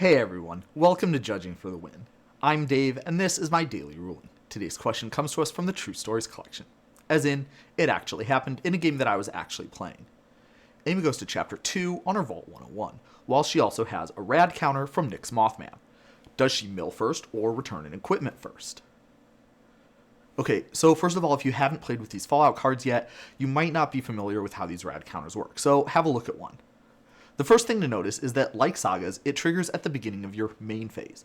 Hey everyone, welcome to Judging for the Win. I'm Dave, and this is my daily ruling. Today's question comes to us from the True Stories collection. As in, it actually happened in a game that I was actually playing. Amy goes to Chapter 2 on her Vault 101, while she also has a rad counter from Nick's Mothman. Does she mill first or return an equipment first? Okay, so first of all, if you haven't played with these Fallout cards yet, you might not be familiar with how these rad counters work, so have a look at one. The first thing to notice is that, like Sagas, it triggers at the beginning of your main phase.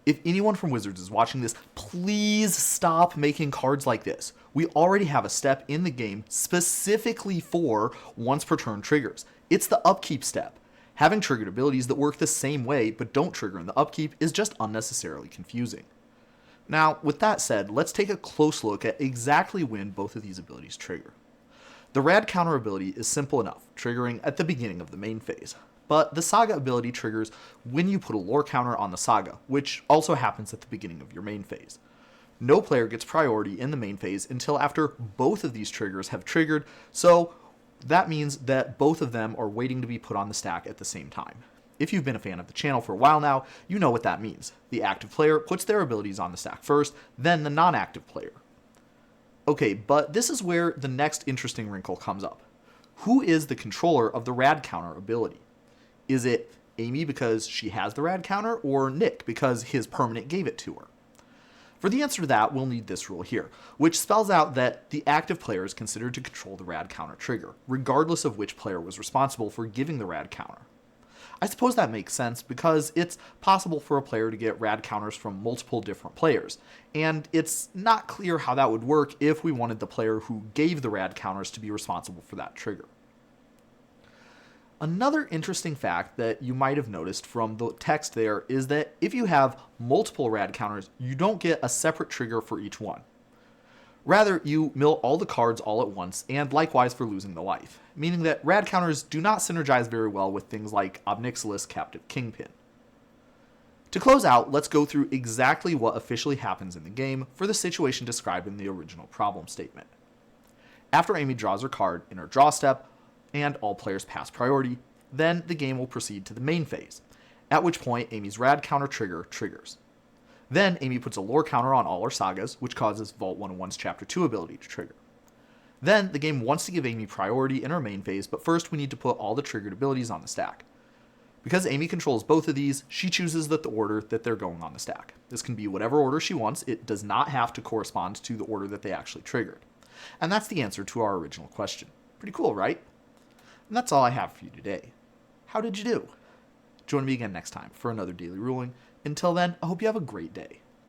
If anyone from Wizards is watching this, please stop making cards like this. We already have a step in the game specifically for once per turn triggers. It's the upkeep step. Having triggered abilities that work the same way but don't trigger in the upkeep is just unnecessarily confusing. Now, with that said, let's take a close look at exactly when both of these abilities trigger. The rad counter ability is simple enough, triggering at the beginning of the main phase, but the saga ability triggers when you put a lore counter on the saga, which also happens at the beginning of your main phase. No player gets priority in the main phase until after both of these triggers have triggered, so that means that both of them are waiting to be put on the stack at the same time. If you've been a fan of the channel for a while now, you know what that means. The active player puts their abilities on the stack first, then the non-active player. Okay, but this is where the next interesting wrinkle comes up. Who is the controller of the rad counter ability? Is it Amy because she has the rad counter, or Nick because his permanent gave it to her? For the answer to that, we'll need this rule here, which spells out that the active player is considered to control the rad counter trigger, regardless of which player was responsible for giving the rad counter. I suppose that makes sense because it's possible for a player to get rad counters from multiple different players, and it's not clear how that would work if we wanted the player who gave the rad counters to be responsible for that trigger. Another interesting fact that you might have noticed from the text there is that if you have multiple rad counters, you don't get a separate trigger for each one. Rather, you mill all the cards all at once, and likewise for losing the life, meaning that rad counters do not synergize very well with things like Obnixilis Captive Kingpin. To close out, let's go through exactly what officially happens in the game for the situation described in the original problem statement. After Amy draws her card in her draw step, and all players pass priority, then the game will proceed to the main phase, at which point Amy's rad counter trigger triggers. Then Amy puts a lore counter on all her sagas, which causes Vault 101's Chapter 2 ability to trigger. Then the game wants to give Amy priority in her main phase, but first we need to put all the triggered abilities on the stack. Because Amy controls both of these, she chooses the order that they're going on the stack. This can be whatever order she wants, it does not have to correspond to the order that they actually triggered. And that's the answer to our original question. Pretty cool, right? And that's all I have for you today. How did you do? Join me again next time for another daily ruling. Until then, I hope you have a great day.